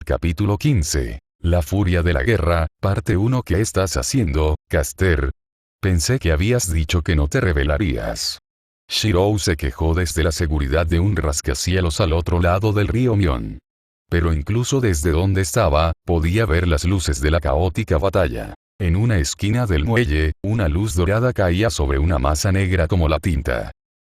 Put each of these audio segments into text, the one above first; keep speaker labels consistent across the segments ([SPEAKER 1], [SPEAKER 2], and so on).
[SPEAKER 1] Capítulo 15. La furia de la guerra, parte 1. ¿Qué estás haciendo, Caster? Pensé que habías dicho que no te rebelarías. Shirou se quejó desde la seguridad de un rascacielos al otro lado del río Mion. Pero incluso desde donde estaba, podía ver las luces de la caótica batalla. En una esquina del muelle, una luz dorada caía sobre una masa negra como la tinta.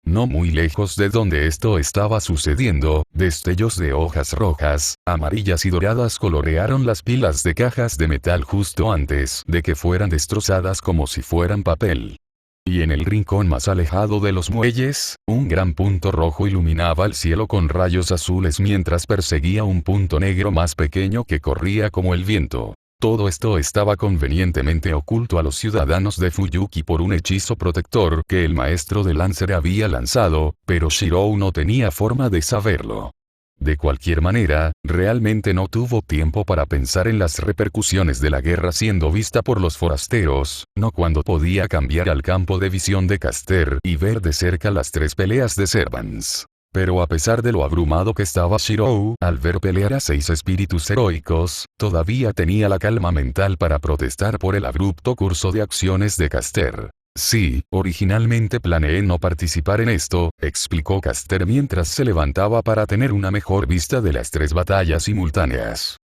[SPEAKER 1] No muy lejos de donde esto estaba sucediendo, destellos de hojas rojas, amarillas y doradas colorearon las pilas de cajas de metal justo antes de que fueran destrozadas como si fueran papel. Y en el rincón más alejado de los muelles, un gran punto rojo iluminaba el cielo con rayos azules mientras perseguía un punto negro más pequeño que corría como el viento. Todo esto estaba convenientemente oculto a los ciudadanos de Fuyuki por un hechizo protector que el maestro de Lancer había lanzado, pero Shirou no tenía forma de saberlo. De cualquier manera, realmente no tuvo tiempo para pensar en las repercusiones de la guerra siendo vista por los forasteros, no cuando podía cambiar al campo de visión de Caster y ver de cerca las 3 peleas de Servants. Pero a pesar de lo abrumado que estaba Shirou al ver pelear a 6 espíritus heroicos, todavía tenía la calma mental para protestar por el abrupto curso de acciones de Caster. Sí, originalmente planeé no participar en esto, explicó Caster mientras se levantaba para tener una mejor vista de las 3 batallas simultáneas.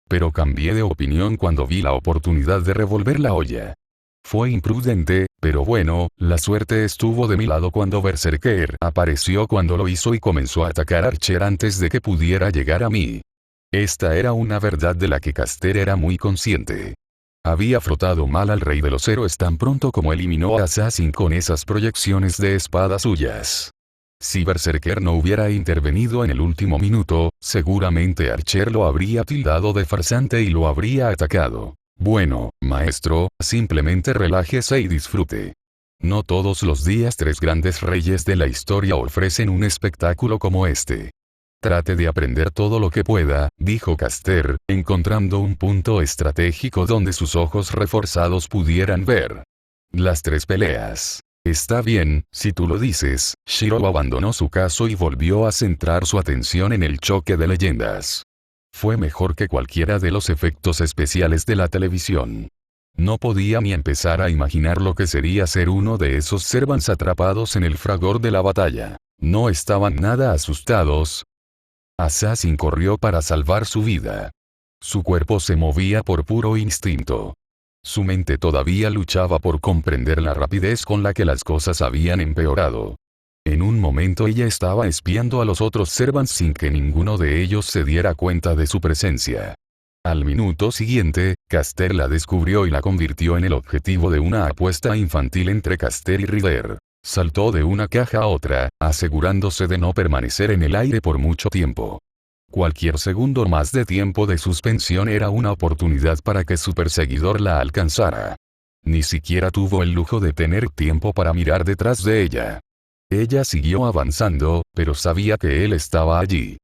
[SPEAKER 1] Pero cambié de opinión cuando vi la oportunidad de revolver la olla. Fue imprudente, pero bueno, la suerte estuvo de mi lado cuando Berserker apareció cuando lo hizo y comenzó a atacar a Archer antes de que pudiera llegar a mí. Esta era una verdad de la que Caster era muy consciente. Había frotado mal al rey de los héroes tan pronto como eliminó a Assassin con esas proyecciones de espada suyas. Si Berserker no hubiera intervenido en el último minuto, seguramente Archer lo habría tildado de farsante y lo habría atacado. Bueno, maestro, simplemente relájese y disfrute. No todos los días 3 grandes reyes de la historia ofrecen un espectáculo como este. Trate de aprender todo lo que pueda, dijo Caster, encontrando un punto estratégico donde sus ojos reforzados pudieran ver las 3 peleas. Está bien, si tú lo dices. Shirou abandonó su caso y volvió a centrar su atención en el choque de leyendas. Fue mejor que cualquiera de los efectos especiales de la televisión. No podía ni empezar a imaginar lo que sería ser uno de esos Servants atrapados en el fragor de la batalla. No estaban nada asustados. Assassin corrió para salvar su vida. Su cuerpo se movía por puro instinto. Su mente todavía luchaba por comprender la rapidez con la que las cosas habían empeorado. En un momento ella estaba espiando a los otros Servants sin que ninguno de ellos se diera cuenta de su presencia. Al minuto siguiente, Caster la descubrió y la convirtió en el objetivo de una apuesta infantil entre Caster y Rider. Saltó de una caja a otra, asegurándose de no permanecer en el aire por mucho tiempo. Cualquier segundo más de tiempo de suspensión era una oportunidad para que su perseguidor la alcanzara. Ni siquiera tuvo el lujo de tener tiempo para mirar detrás de ella. Ella siguió avanzando, pero sabía que él estaba allí.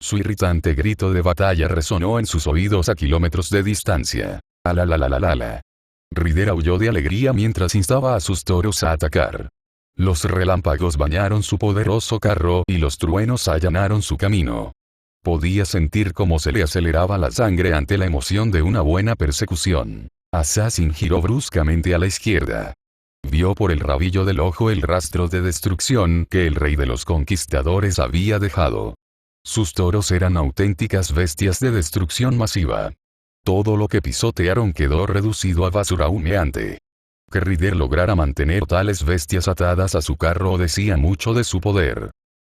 [SPEAKER 1] Su irritante grito de batalla resonó en sus oídos a kilómetros de distancia. Alalalalala. Rider aulló de alegría mientras instaba a sus toros a atacar. Los relámpagos bañaron su poderoso carro y los truenos allanaron su camino. Podía sentir cómo se le aceleraba la sangre ante la emoción de una buena persecución. Assassin giró bruscamente a la izquierda. Vio por el rabillo del ojo el rastro de destrucción que el rey de los conquistadores había dejado. Sus toros eran auténticas bestias de destrucción masiva. Todo lo que pisotearon quedó reducido a basura humeante. Que Rider lograra mantener tales bestias atadas a su carro decía mucho de su poder.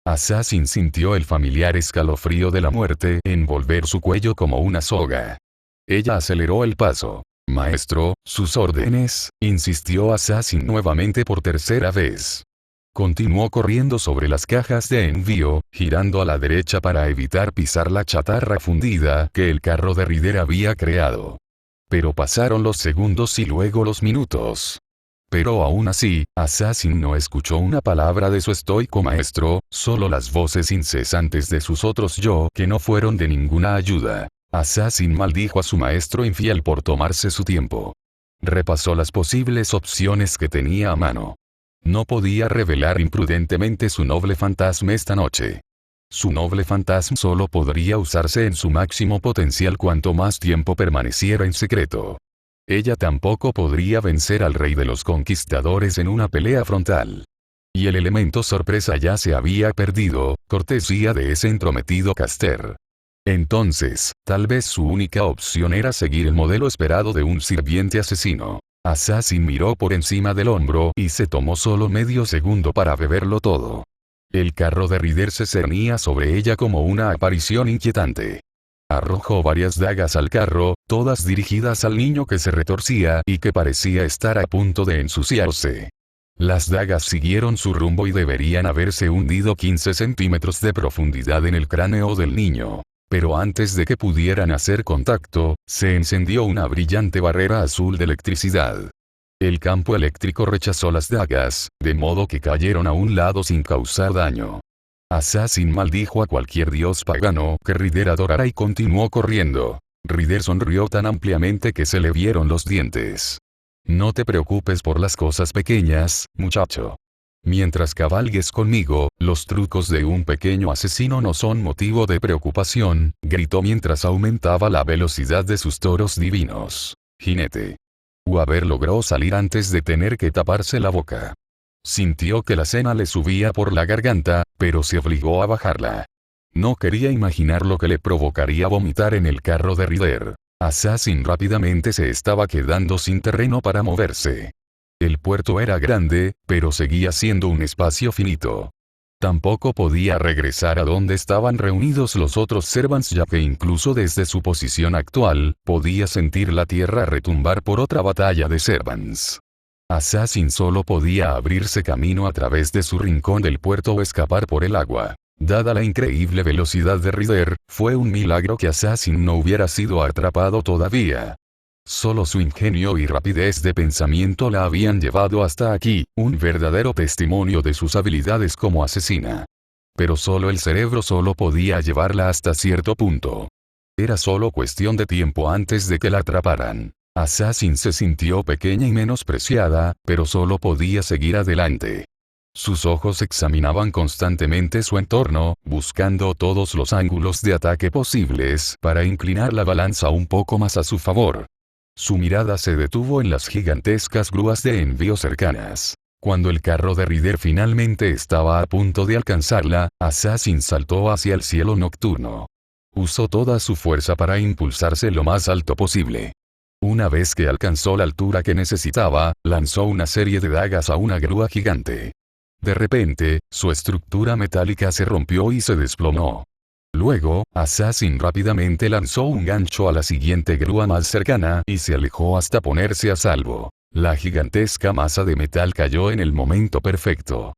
[SPEAKER 1] Assassin sintió el familiar escalofrío de la muerte envolver su cuello como una soga. Ella aceleró el paso. Maestro, sus órdenes, insistió Assassin nuevamente por tercera vez. Continuó corriendo sobre las cajas de envío, girando a la derecha para evitar pisar la chatarra fundida que el carro de Rider había creado. Pero pasaron los segundos y luego los minutos. Pero aún así, Assassin no escuchó una palabra de su estoico maestro, solo las voces incesantes de sus otros yo que no fueron de ninguna ayuda. Assassin maldijo a su maestro infiel por tomarse su tiempo. Repasó las posibles opciones que tenía a mano. No podía revelar imprudentemente su noble fantasma esta noche. Su noble fantasma solo podría usarse en su máximo potencial cuanto más tiempo permaneciera en secreto. Ella tampoco podría vencer al rey de los conquistadores en una pelea frontal. Y el elemento sorpresa ya se había perdido, cortesía de ese entrometido Caster. Entonces, tal vez su única opción era seguir el modelo esperado de un sirviente asesino. Assassin miró por encima del hombro y se tomó solo medio segundo para beberlo todo. El carro de Ryder se cernía sobre ella como una aparición inquietante. Arrojó varias dagas al carro, todas dirigidas al niño que se retorcía y que parecía estar a punto de ensuciarse. Las dagas siguieron su rumbo y deberían haberse hundido 15 centímetros de profundidad en el cráneo del niño. Pero antes de que pudieran hacer contacto, se encendió una brillante barrera azul de electricidad. El campo eléctrico rechazó las dagas, de modo que cayeron a un lado sin causar daño. Assassin maldijo a cualquier dios pagano que Ryder adorara y continuó corriendo. Ryder sonrió tan ampliamente que se le vieron los dientes. No te preocupes por las cosas pequeñas, muchacho. Mientras cabalgues conmigo, los trucos de un pequeño asesino no son motivo de preocupación, gritó mientras aumentaba la velocidad de sus toros divinos. Jinete. Weaver logró salir antes de tener que taparse la boca. Sintió que la cena le subía por la garganta, pero se obligó a bajarla. No quería imaginar lo que le provocaría vomitar en el carro de Ryder. Assassin rápidamente se estaba quedando sin terreno para moverse. El puerto era grande, pero seguía siendo un espacio finito. Tampoco podía regresar a donde estaban reunidos los otros servants, ya que incluso desde su posición actual, podía sentir la tierra retumbar por otra batalla de servants. Assassin solo podía abrirse camino a través de su rincón del puerto o escapar por el agua. Dada la increíble velocidad de Ryder, fue un milagro que Assassin no hubiera sido atrapado todavía. Solo su ingenio y rapidez de pensamiento la habían llevado hasta aquí, un verdadero testimonio de sus habilidades como asesina. Pero solo el cerebro solo podía llevarla hasta cierto punto. Era solo cuestión de tiempo antes de que la atraparan. Assassin se sintió pequeña y menospreciada, pero solo podía seguir adelante. Sus ojos examinaban constantemente su entorno, buscando todos los ángulos de ataque posibles para inclinar la balanza un poco más a su favor. Su mirada se detuvo en las gigantescas grúas de envío cercanas. Cuando el carro de Ryder finalmente estaba a punto de alcanzarla, Assassin saltó hacia el cielo nocturno. Usó toda su fuerza para impulsarse lo más alto posible. Una vez que alcanzó la altura que necesitaba, lanzó una serie de dagas a una grúa gigante. De repente, su estructura metálica se rompió y se desplomó. Luego, Assassin rápidamente lanzó un gancho a la siguiente grúa más cercana y se alejó hasta ponerse a salvo. La gigantesca masa de metal cayó en el momento perfecto.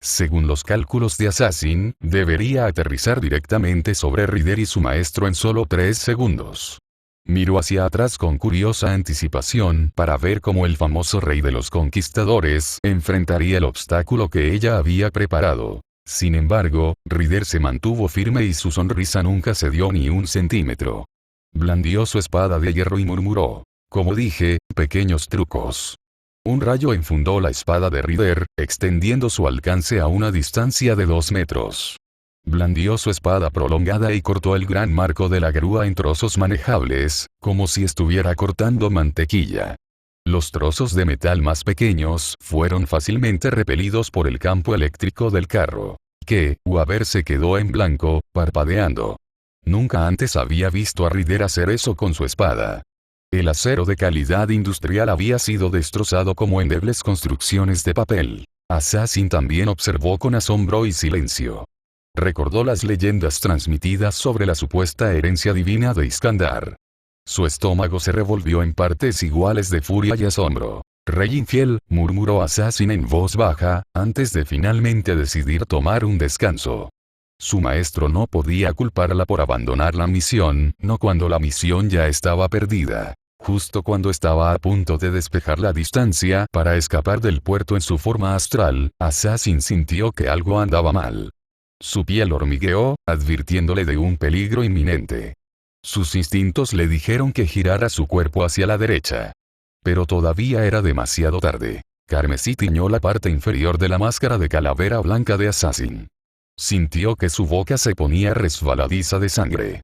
[SPEAKER 1] Según los cálculos de Assassin, debería aterrizar directamente sobre Ryder y su maestro en solo 3 segundos. Miró hacia atrás con curiosa anticipación para ver cómo el famoso rey de los conquistadores enfrentaría el obstáculo que ella había preparado. Sin embargo, Ryder se mantuvo firme y su sonrisa nunca cedió ni un centímetro. Blandió su espada de hierro y murmuró: como dije, pequeños trucos. Un rayo enfundó la espada de Ryder, extendiendo su alcance a una distancia de 2 metros. Blandió su espada prolongada y cortó el gran marco de la grúa en trozos manejables, como si estuviera cortando mantequilla. Los trozos de metal más pequeños fueron fácilmente repelidos por el campo eléctrico del carro. Que, Weaver se quedó en blanco, parpadeando. Nunca antes había visto a Ryder hacer eso con su espada. El acero de calidad industrial había sido destrozado como endebles construcciones de papel. Assassin también observó con asombro y silencio. Recordó las leyendas transmitidas sobre la supuesta herencia divina de Iskandar. Su estómago se revolvió en partes iguales de furia y asombro. Rey infiel, murmuró Assassin en voz baja, antes de finalmente decidir tomar un descanso. Su maestro no podía culparla por abandonar la misión, no cuando la misión ya estaba perdida. Justo cuando estaba a punto de despejar la distancia para escapar del puerto en su forma astral, Assassin sintió que algo andaba mal. Su piel hormigueó, advirtiéndole de un peligro inminente. Sus instintos le dijeron que girara su cuerpo hacia la derecha. Pero todavía era demasiado tarde. Carmesí tiñó la parte inferior de la máscara de calavera blanca de Assassin. Sintió que su boca se ponía resbaladiza de sangre.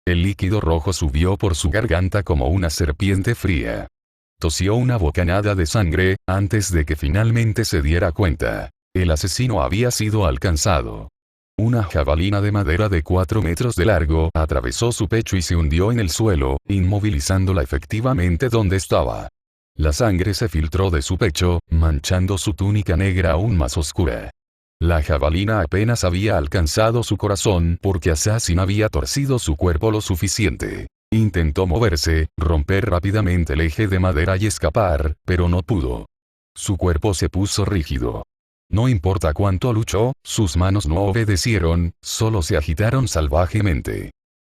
[SPEAKER 1] El líquido rojo subió por su garganta como una serpiente fría. Tosió una bocanada de sangre, antes de que finalmente se diera cuenta. El asesino había sido alcanzado. Una jabalina de madera de 4 metros de largo atravesó su pecho y se hundió en el suelo, inmovilizándola efectivamente donde estaba. La sangre se filtró de su pecho, manchando su túnica negra aún más oscura. La jabalina apenas había alcanzado su corazón porque Assassin había torcido su cuerpo lo suficiente. Intentó moverse, romper rápidamente el eje de madera y escapar, pero no pudo. Su cuerpo se puso rígido. No importa cuánto luchó, sus manos no obedecieron, solo se agitaron salvajemente.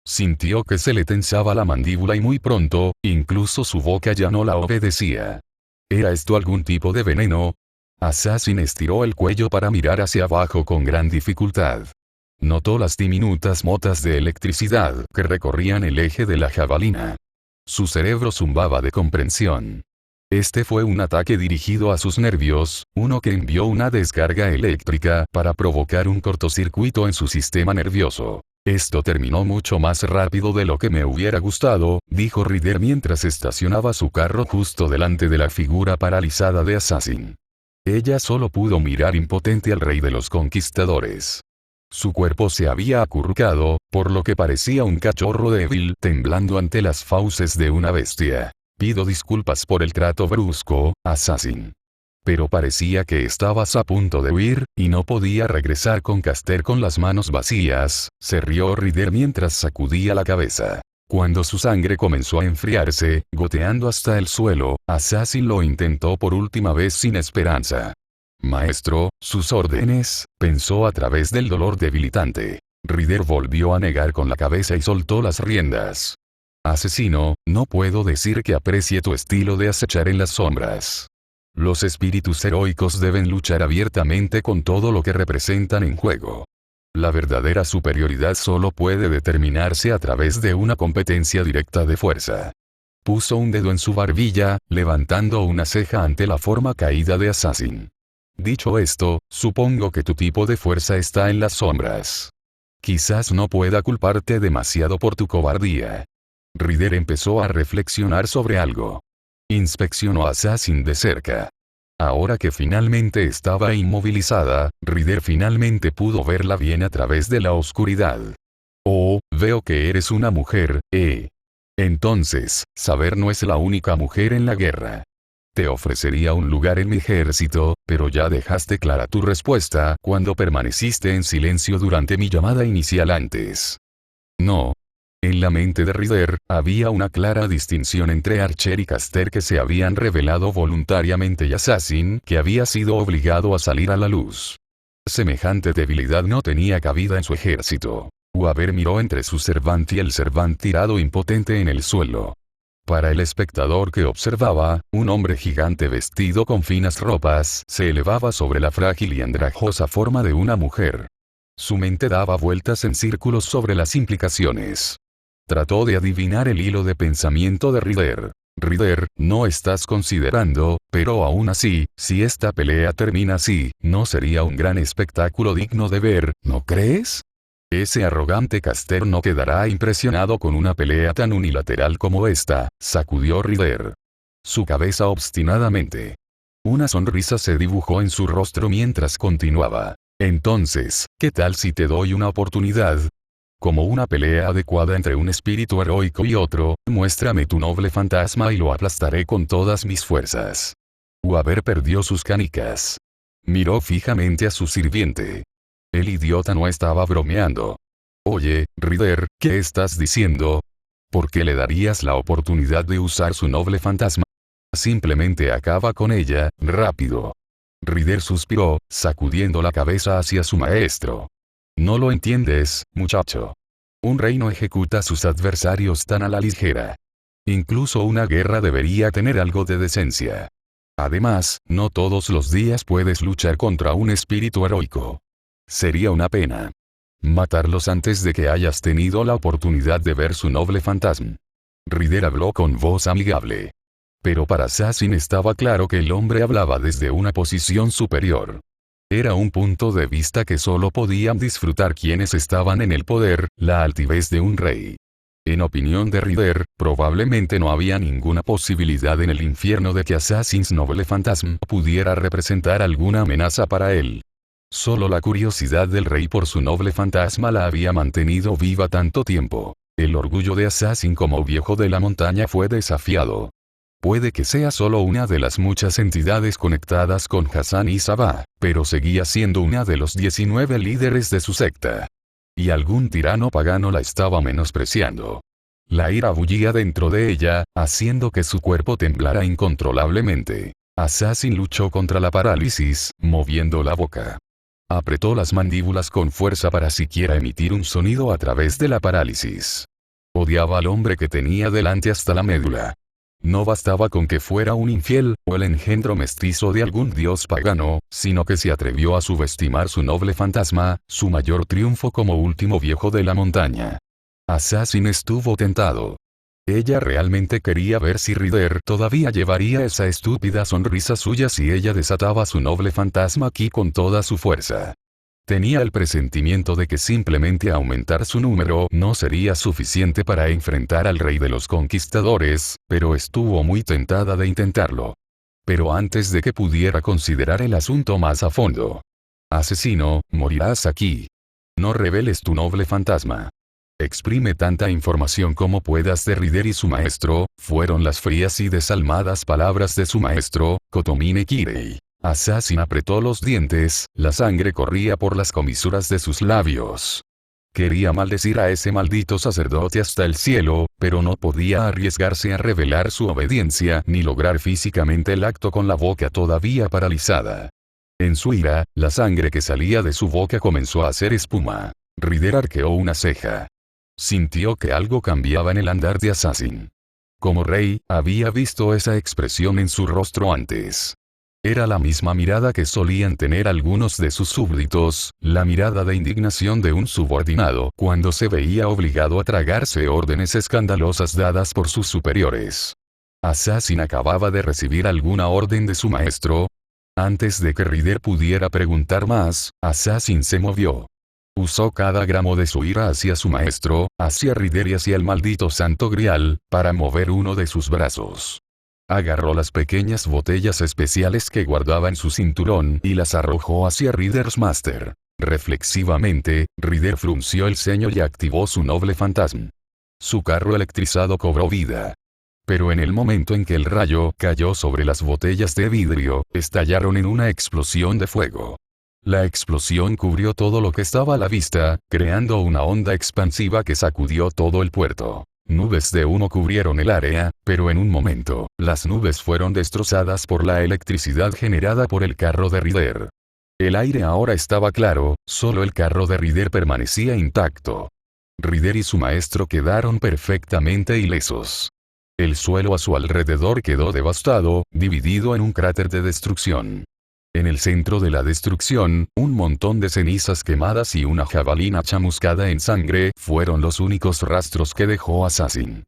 [SPEAKER 1] Sintió que se le tensaba la mandíbula y muy pronto, incluso su boca ya no la obedecía. ¿Era esto algún tipo de veneno? Assassin estiró el cuello para mirar hacia abajo con gran dificultad. Notó las diminutas motas de electricidad que recorrían el eje de la jabalina. Su cerebro zumbaba de comprensión. Este fue un ataque dirigido a sus nervios, uno que envió una descarga eléctrica para provocar un cortocircuito en su sistema nervioso. Esto terminó mucho más rápido de lo que me hubiera gustado, dijo Ryder mientras estacionaba su carro justo delante de la figura paralizada de Assassin. Ella solo pudo mirar impotente al rey de los conquistadores. Su cuerpo se había acurrucado, por lo que parecía un cachorro débil temblando ante las fauces de una bestia. Pido disculpas por el trato brusco, Assassin. Pero parecía que estabas a punto de huir, y no podía regresar con Caster con las manos vacías, se rió Ryder mientras sacudía la cabeza. Cuando su sangre comenzó a enfriarse, goteando hasta el suelo, Assassin lo intentó por última vez sin esperanza. Maestro, sus órdenes, pensó a través del dolor debilitante. Ryder volvió a negar con la cabeza y soltó las riendas. Asesino, no puedo decir que aprecie tu estilo de acechar en las sombras. Los espíritus heroicos deben luchar abiertamente con todo lo que representan en juego. La verdadera superioridad solo puede determinarse a través de una competencia directa de fuerza. Puso un dedo en su barbilla, levantando una ceja ante la forma caída de Assassin. Dicho esto, supongo que tu tipo de fuerza está en las sombras. Quizás no pueda culparte demasiado por tu cobardía. Ryder empezó a reflexionar sobre algo. Inspeccionó a Assassin de cerca. Ahora que finalmente estaba inmovilizada, Ryder finalmente pudo verla bien a través de la oscuridad. Oh, veo que eres una mujer, Entonces, Saber no es la única mujer en la guerra. Te ofrecería un lugar en mi ejército, pero ya dejaste clara tu respuesta cuando permaneciste en silencio durante mi llamada inicial antes. No. En la mente de Ryder, había una clara distinción entre Archer y Caster que se habían revelado voluntariamente y Assassin que había sido obligado a salir a la luz. Semejante debilidad no tenía cabida en su ejército. Weaver miró entre su servante y el servante tirado impotente en el suelo. Para el espectador que observaba, un hombre gigante vestido con finas ropas se elevaba sobre la frágil y andrajosa forma de una mujer. Su mente daba vueltas en círculos sobre las implicaciones. Trató de adivinar el hilo de pensamiento de Ryder. Ryder, no estás considerando, pero aún así, si esta pelea termina así, ¿no sería un gran espectáculo digno de ver, no crees? Ese arrogante Caster no quedará impresionado con una pelea tan unilateral como esta, sacudió Ryder su cabeza obstinadamente. Una sonrisa se dibujó en su rostro mientras continuaba. Entonces, ¿qué tal si te doy una oportunidad? Como una pelea adecuada entre un espíritu heroico y otro, muéstrame tu noble fantasma y lo aplastaré con todas mis fuerzas. Weaver perdió sus canicas. Miró fijamente a su sirviente. El idiota no estaba bromeando. Oye, Ryder, ¿qué estás diciendo? ¿Por qué le darías la oportunidad de usar su noble fantasma? Simplemente acaba con ella, rápido. Ryder suspiró, sacudiendo la cabeza hacia su maestro. No lo entiendes, muchacho. Un rey no ejecuta a sus adversarios tan a la ligera. Incluso una guerra debería tener algo de decencia. Además, no todos los días puedes luchar contra un espíritu heroico. Sería una pena matarlos antes de que hayas tenido la oportunidad de ver su noble fantasma. Ryder habló con voz amigable. Pero para Assassin estaba claro que el hombre hablaba desde una posición superior. Era un punto de vista que solo podían disfrutar quienes estaban en el poder, la altivez de un rey. En opinión de Ryder, probablemente no había ninguna posibilidad en el infierno de que Assassin's Noble Phantasm pudiera representar alguna amenaza para él. Solo la curiosidad del rey por su noble fantasma la había mantenido viva tanto tiempo. El orgullo de Assassin como viejo de la montaña fue desafiado. Puede que sea solo una de las muchas entidades conectadas con Hassan y Sabah, pero seguía siendo una de los 19 líderes de su secta. Y algún tirano pagano la estaba menospreciando. La ira bullía dentro de ella, haciendo que su cuerpo temblara incontrolablemente. Assassin luchó contra la parálisis, moviendo la boca. Apretó las mandíbulas con fuerza para siquiera emitir un sonido a través de la parálisis. Odiaba al hombre que tenía delante hasta la médula. No bastaba con que fuera un infiel, o el engendro mestizo de algún dios pagano, sino que se atrevió a subestimar su noble fantasma, su mayor triunfo como último viejo de la montaña. Assassin estuvo tentado. Ella realmente quería ver si Ryder todavía llevaría esa estúpida sonrisa suya si ella desataba su noble fantasma aquí con toda su fuerza. Tenía el presentimiento de que simplemente aumentar su número no sería suficiente para enfrentar al rey de los conquistadores, pero estuvo muy tentada de intentarlo. Pero antes de que pudiera considerar el asunto más a fondo. Asesino, morirás aquí. No reveles tu noble fantasma. Exprime tanta información como puedas de Ryder y su maestro, fueron las frías y desalmadas palabras de su maestro, Kotomine Kirei. Assassin apretó los dientes, la sangre corría por las comisuras de sus labios. Quería maldecir a ese maldito sacerdote hasta el cielo, pero no podía arriesgarse a revelar su obediencia ni lograr físicamente el acto con la boca todavía paralizada. En su ira, la sangre que salía de su boca comenzó a hacer espuma. Ryder arqueó una ceja. Sintió que algo cambiaba en el andar de Assassin. Como rey, había visto esa expresión en su rostro antes. Era la misma mirada que solían tener algunos de sus súbditos, la mirada de indignación de un subordinado cuando se veía obligado a tragarse órdenes escandalosas dadas por sus superiores. Assassin acababa de recibir alguna orden de su maestro. Antes de que Ryder pudiera preguntar más, Assassin se movió. Usó cada gramo de su ira hacia su maestro, hacia Ryder y hacia el maldito Santo Grial, para mover uno de sus brazos. Agarró las pequeñas botellas especiales que guardaba en su cinturón y las arrojó hacia Ryder's Master. Reflexivamente, Ryder frunció el ceño y activó su noble fantasma. Su carro electrizado cobró vida. Pero en el momento en que el rayo cayó sobre las botellas de vidrio, estallaron en una explosión de fuego. La explosión cubrió todo lo que estaba a la vista, creando una onda expansiva que sacudió todo el puerto. Nubes de humo cubrieron el área, pero en un momento, las nubes fueron destrozadas por la electricidad generada por el carro de Ryder. El aire ahora estaba claro, solo el carro de Ryder permanecía intacto. Ryder y su maestro quedaron perfectamente ilesos. El suelo a su alrededor quedó devastado, dividido en un cráter de destrucción. En el centro de la destrucción, un montón de cenizas quemadas y una jabalina chamuscada en sangre fueron los únicos rastros que dejó Assassin.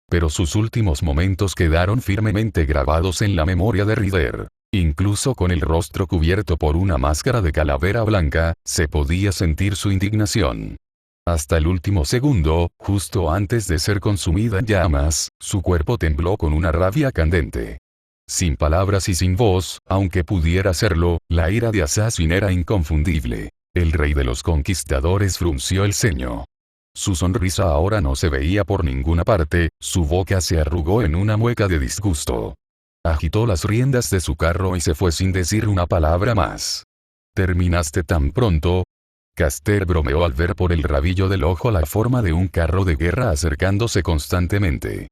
[SPEAKER 1] Pero sus últimos momentos quedaron firmemente grabados en la memoria de Ryder. Incluso con el rostro cubierto por una máscara de calavera blanca, se podía sentir su indignación. Hasta el último segundo, justo antes de ser consumida en llamas, su cuerpo tembló con una rabia candente. Sin palabras y sin voz, aunque pudiera hacerlo, la ira de Assassin era inconfundible. El rey de los conquistadores frunció el ceño. Su sonrisa ahora no se veía por ninguna parte, su boca se arrugó en una mueca de disgusto. Agitó las riendas de su carro y se fue sin decir una palabra más. ¿Terminaste tan pronto? Caster bromeó al ver por el rabillo del ojo la forma de un carro de guerra acercándose constantemente.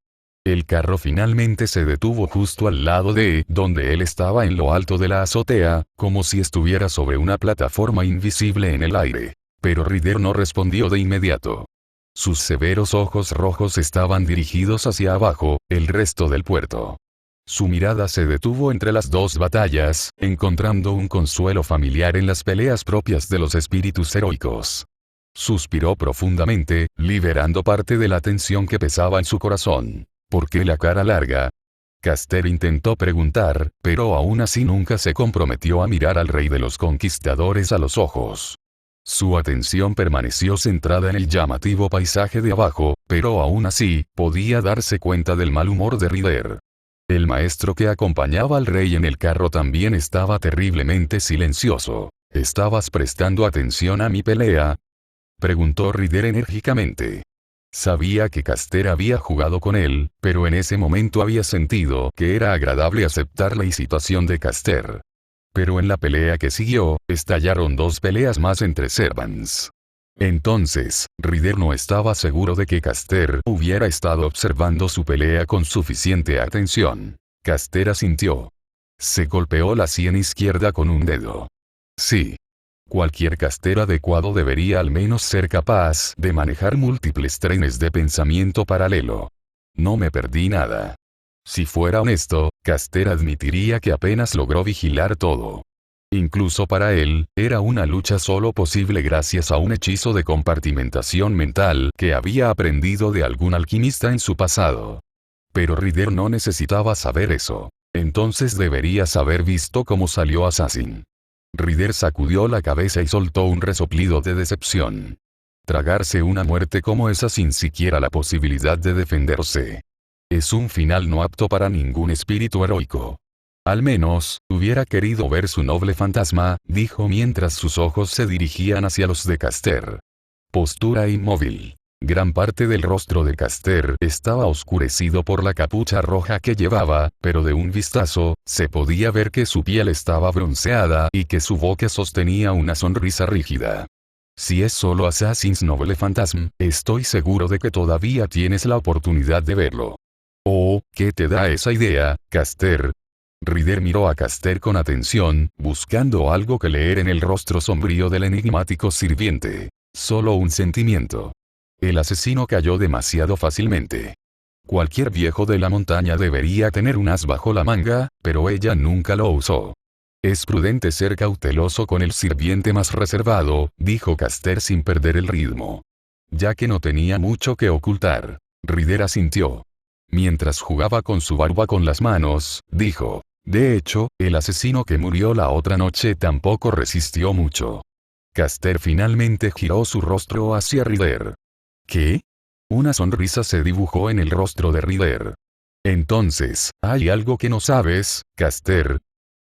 [SPEAKER 1] El carro finalmente se detuvo justo al lado de donde él estaba en lo alto de la azotea, como si estuviera sobre una plataforma invisible en el aire. Pero Ryder no respondió de inmediato. Sus severos ojos rojos estaban dirigidos hacia abajo, el resto del puerto. Su mirada se detuvo entre las dos batallas, encontrando un consuelo familiar en las peleas propias de los espíritus heroicos. Suspiró profundamente, liberando parte de la tensión que pesaba en su corazón. ¿Por qué la cara larga? Caster intentó preguntar, pero aún así nunca se comprometió a mirar al rey de los conquistadores a los ojos. Su atención permaneció centrada en el llamativo paisaje de abajo, pero aún así, podía darse cuenta del mal humor de Ryder. El maestro que acompañaba al rey en el carro también estaba terriblemente silencioso. ¿Estabas prestando atención a mi pelea?, preguntó Ryder enérgicamente. Sabía que Caster había jugado con él, pero en ese momento había sentido que era agradable aceptar la incitación de Caster. Pero en la pelea que siguió, estallaron 2 peleas más entre servants. Entonces, Ryder no estaba seguro de que Caster hubiera estado observando su pelea con suficiente atención. Caster asintió. Se golpeó la sien izquierda con un dedo. Sí. Cualquier caster adecuado debería al menos ser capaz de manejar múltiples trenes de pensamiento paralelo. No me perdí nada. Si fuera honesto, Caster admitiría que apenas logró vigilar todo. Incluso para él, era una lucha solo posible gracias a un hechizo de compartimentación mental que había aprendido de algún alquimista en su pasado. Pero Ryder no necesitaba saber eso. Entonces deberías haber visto cómo salió Assassin. Ryder sacudió la cabeza y soltó un resoplido de decepción. Tragarse una muerte como esa sin siquiera la posibilidad de defenderse. Es un final no apto para ningún espíritu heroico. Al menos, hubiera querido ver su noble fantasma, dijo mientras sus ojos se dirigían hacia los de Caster. Postura inmóvil. Gran parte del rostro de Caster estaba oscurecido por la capucha roja que llevaba, pero de un vistazo, se podía ver que su piel estaba bronceada y que su boca sostenía una sonrisa rígida. Si es solo Assassin's Noble Phantasm, estoy seguro de que todavía tienes la oportunidad de verlo. Oh, ¿qué te da esa idea, Caster? Ryder miró a Caster con atención, buscando algo que leer en el rostro sombrío del enigmático sirviente. Solo un sentimiento. El asesino cayó demasiado fácilmente. Cualquier viejo de la montaña debería tener un as bajo la manga, pero ella nunca lo usó. Es prudente ser cauteloso con el sirviente más reservado, dijo Caster sin perder el ritmo. Ya que no tenía mucho que ocultar. Ryder asintió. Mientras jugaba con su barba con las manos, dijo. De hecho, el asesino que murió la otra noche tampoco resistió mucho. Caster finalmente giró su rostro hacia Ryder. ¿Qué? Una sonrisa se dibujó en el rostro de Ryder. Entonces, ¿hay algo que no sabes, Caster?,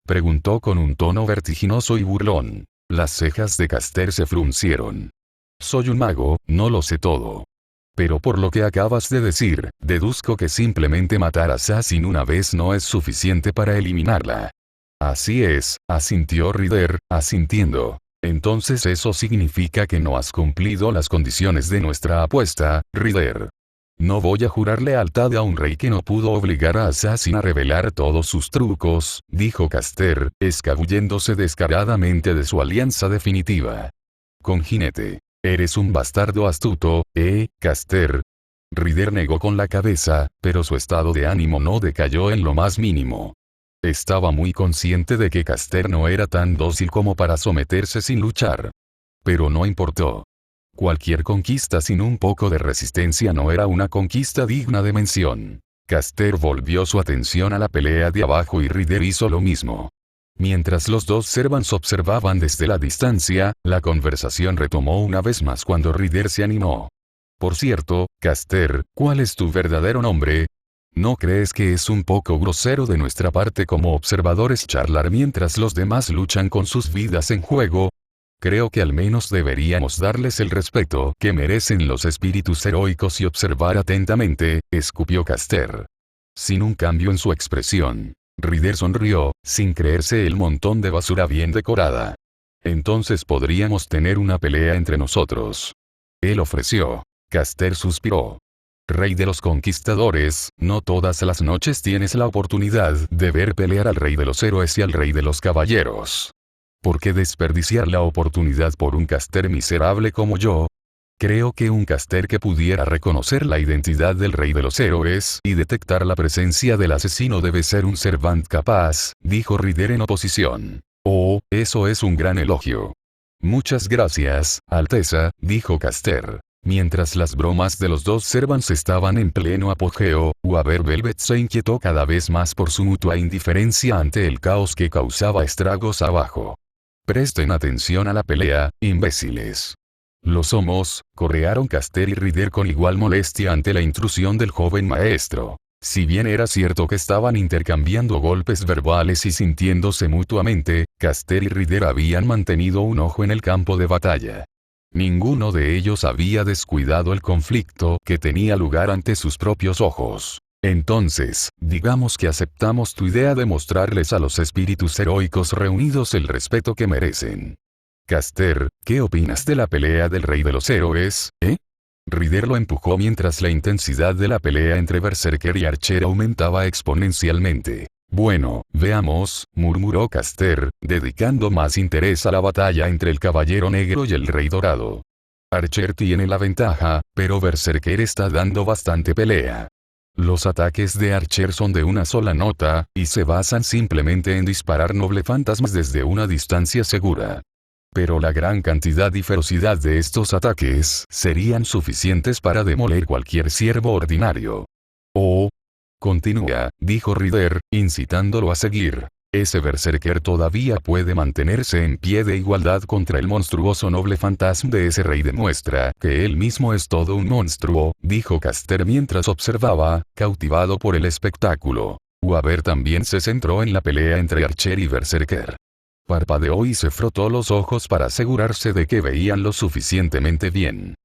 [SPEAKER 1] preguntó con un tono vertiginoso y burlón. Las cejas de Caster se fruncieron. Soy un mago, no lo sé todo. Pero por lo que acabas de decir, deduzco que simplemente matar a Assassin una vez no es suficiente para eliminarla. Así es, asintió Ryder, asintiendo. Entonces eso significa que no has cumplido las condiciones de nuestra apuesta, Ryder. No voy a jurar lealtad a un rey que no pudo obligar a Assassin a revelar todos sus trucos, dijo Caster, escabulléndose descaradamente de su alianza definitiva. Con jinete. Eres un bastardo astuto, Caster. Ryder negó con la cabeza, pero su estado de ánimo no decayó en lo más mínimo. Estaba muy consciente de que Caster no era tan dócil como para someterse sin luchar. Pero no importó. Cualquier conquista sin un poco de resistencia no era una conquista digna de mención. Caster volvió su atención a la pelea de abajo y Ryder hizo lo mismo. Mientras los dos servants observaban desde la distancia, la conversación retomó una vez más cuando Ryder se animó. Por cierto, Caster, ¿cuál es tu verdadero nombre? ¿No crees que es un poco grosero de nuestra parte como observadores charlar mientras los demás luchan con sus vidas en juego? Creo que al menos deberíamos darles el respeto que merecen los espíritus heroicos y observar atentamente, escupió Caster. Sin un cambio en su expresión, Ryder sonrió, sin creerse el montón de basura bien decorada. Entonces podríamos tener una pelea entre nosotros. Él ofreció. Caster suspiró. Rey de los conquistadores, no todas las noches tienes la oportunidad de ver pelear al rey de los héroes y al rey de los caballeros. ¿Por qué desperdiciar la oportunidad por un caster miserable como yo? Creo que un caster que pudiera reconocer la identidad del rey de los héroes y detectar la presencia del asesino debe ser un servant capaz, dijo Ryder en oposición. Oh, eso es un gran elogio. Muchas gracias, Alteza, dijo Caster. Mientras las bromas de los dos servants estaban en pleno apogeo, Waver Velvet se inquietó cada vez más por su mutua indiferencia ante el caos que causaba estragos abajo. Presten atención a la pelea, imbéciles. Los homos, correaron Caster y Ryder con igual molestia ante la intrusión del joven maestro. Si bien era cierto que estaban intercambiando golpes verbales y sintiéndose mutuamente, Caster y Ryder habían mantenido un ojo en el campo de batalla. Ninguno de ellos había descuidado el conflicto que tenía lugar ante sus propios ojos. Entonces, digamos que aceptamos tu idea de mostrarles a los espíritus heroicos reunidos el respeto que merecen. Caster, ¿qué opinas de la pelea del Rey de los Héroes, Ryder lo empujó mientras la intensidad de la pelea entre Berserker y Archer aumentaba exponencialmente. Bueno, veamos, murmuró Caster, dedicando más interés a la batalla entre el Caballero Negro y el Rey Dorado. Archer tiene la ventaja, pero Berserker está dando bastante pelea. Los ataques de Archer son de una sola nota, y se basan simplemente en disparar noble fantasmas desde una distancia segura. Pero la gran cantidad y ferocidad de estos ataques serían suficientes para demoler cualquier siervo ordinario. Oh. Continúa, dijo Ryder, incitándolo a seguir. Ese berserker todavía puede mantenerse en pie de igualdad contra el monstruoso noble fantasma de ese rey. Demuestra que él mismo es todo un monstruo, dijo Caster mientras observaba, cautivado por el espectáculo. Waver también se centró en la pelea entre Archer y Berserker. Parpadeó y se frotó los ojos para asegurarse de que veían lo suficientemente bien.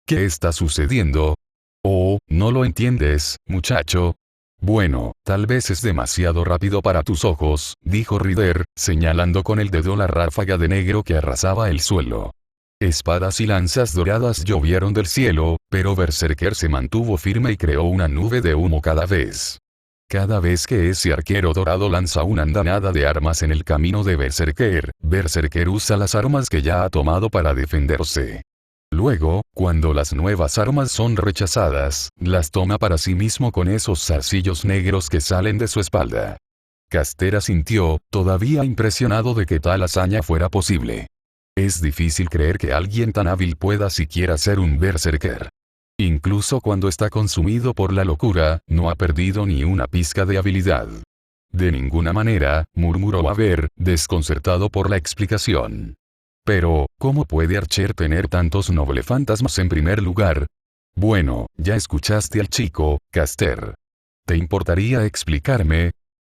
[SPEAKER 1] ¿Qué está sucediendo? Oh, ¿no lo entiendes, muchacho? Bueno, tal vez es demasiado rápido para tus ojos, dijo Ryder, señalando con el dedo la ráfaga de negro que arrasaba el suelo. Espadas y lanzas doradas llovieron del cielo, pero Berserker se mantuvo firme y creó una nube de humo cada vez. Cada vez que ese arquero dorado lanza una andanada de armas en el camino de Berserker, Berserker usa las armas que ya ha tomado para defenderse. Luego, cuando las nuevas armas son rechazadas, las toma para sí mismo con esos zarcillos negros que salen de su espalda. Caster asintió, todavía impresionado de que tal hazaña fuera posible. Es difícil creer que alguien tan hábil pueda siquiera ser un berserker. Incluso cuando está consumido por la locura, no ha perdido ni una pizca de habilidad. De ninguna manera, murmuró Waver, desconcertado por la explicación. Pero, ¿cómo puede Archer tener tantos noble fantasmas en primer lugar? Bueno, ya escuchaste al chico, Caster. ¿Te importaría explicarme?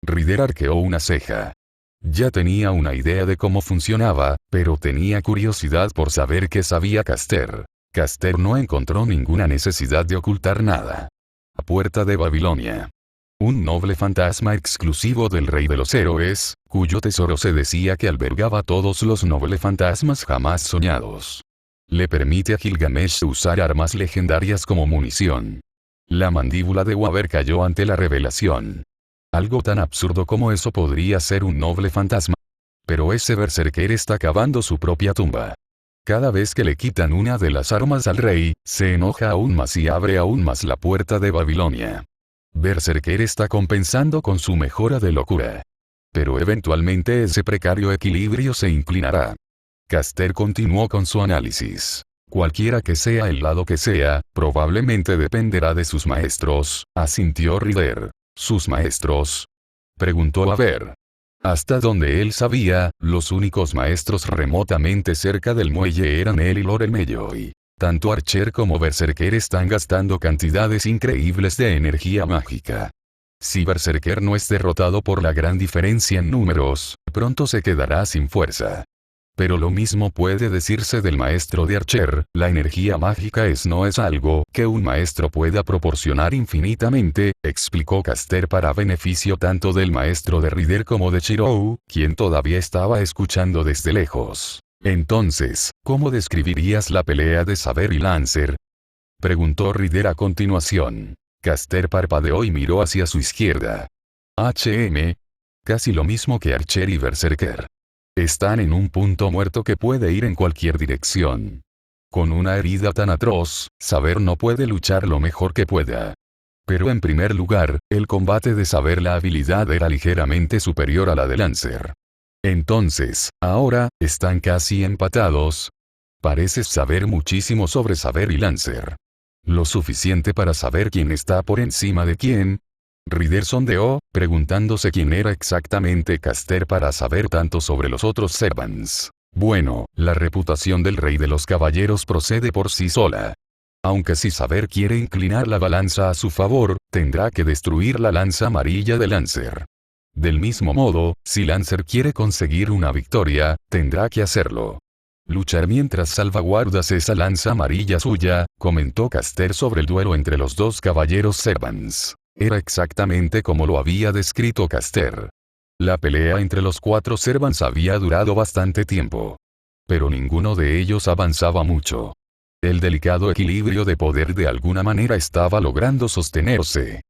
[SPEAKER 1] Ryder arqueó una ceja. Ya tenía una idea de cómo funcionaba, pero tenía curiosidad por saber qué sabía Caster. Caster no encontró ninguna necesidad de ocultar nada. La puerta de Babilonia. Un noble fantasma exclusivo del Rey de los Héroes, cuyo tesoro se decía que albergaba todos los nobles fantasmas jamás soñados. Le permite a Gilgamesh usar armas legendarias como munición. La mandíbula de Waver cayó ante la revelación. Algo tan absurdo como eso podría ser un noble fantasma. Pero ese berserker está cavando su propia tumba. Cada vez que le quitan una de las armas al rey, se enoja aún más y abre aún más la puerta de Babilonia. Berserker está compensando con su mejora de locura. Pero eventualmente ese precario equilibrio se inclinará. Caster continuó con su análisis. Cualquiera que sea el lado que sea, probablemente dependerá de sus maestros, asintió Ryder. ¿Sus maestros? Preguntó Waver. Hasta donde él sabía, los únicos maestros remotamente cerca del muelle eran él y Lorel Melloy. Tanto Archer como Berserker están gastando cantidades increíbles de energía mágica. Si Berserker no es derrotado por la gran diferencia en números, pronto se quedará sin fuerza. Pero lo mismo puede decirse del maestro de Archer, la energía mágica no es algo que un maestro pueda proporcionar infinitamente, explicó Caster para beneficio tanto del maestro de Ryder como de Shirou, quien todavía estaba escuchando desde lejos. Entonces, ¿cómo describirías la pelea de Saber y Lancer? Preguntó Ryder a continuación. Caster parpadeó y miró hacia su izquierda. Casi lo mismo que Archer y Berserker. Están en un punto muerto que puede ir en cualquier dirección. Con una herida tan atroz, Saber no puede luchar lo mejor que pueda. Pero en primer lugar, el combate de Saber la habilidad era ligeramente superior a la de Lancer. Entonces, ahora, están casi empatados. Pareces saber muchísimo sobre Saber y Lancer. Lo suficiente para saber quién está por encima de quién. Ryder sondeó, preguntándose quién era exactamente Caster para saber tanto sobre los otros Servants. Bueno, la reputación del rey de los caballeros procede por sí sola. Aunque si Saber quiere inclinar la balanza a su favor, tendrá que destruir la lanza amarilla de Lancer. Del mismo modo, si Lancer quiere conseguir una victoria, tendrá que hacerlo. Luchar mientras salvaguardas esa lanza amarilla suya, comentó Caster sobre el duelo entre los dos caballeros Servants. Era exactamente como lo había descrito Caster. La pelea entre los 4 Servants había durado bastante tiempo. Pero ninguno de ellos avanzaba mucho. El delicado equilibrio de poder de alguna manera estaba logrando sostenerse.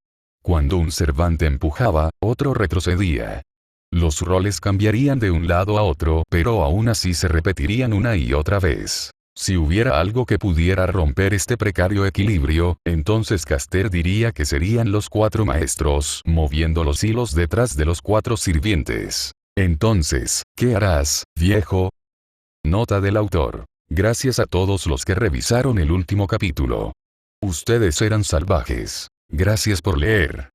[SPEAKER 1] Cuando un Servante empujaba, otro retrocedía. Los roles cambiarían de un lado a otro, pero aún así se repetirían una y otra vez. Si hubiera algo que pudiera romper este precario equilibrio, entonces Caster diría que serían los 4 maestros, moviendo los hilos detrás de los 4 sirvientes. Entonces, ¿qué harás, viejo? Nota del autor. Gracias a todos los que revisaron el último capítulo. Ustedes eran salvajes. Gracias por leer.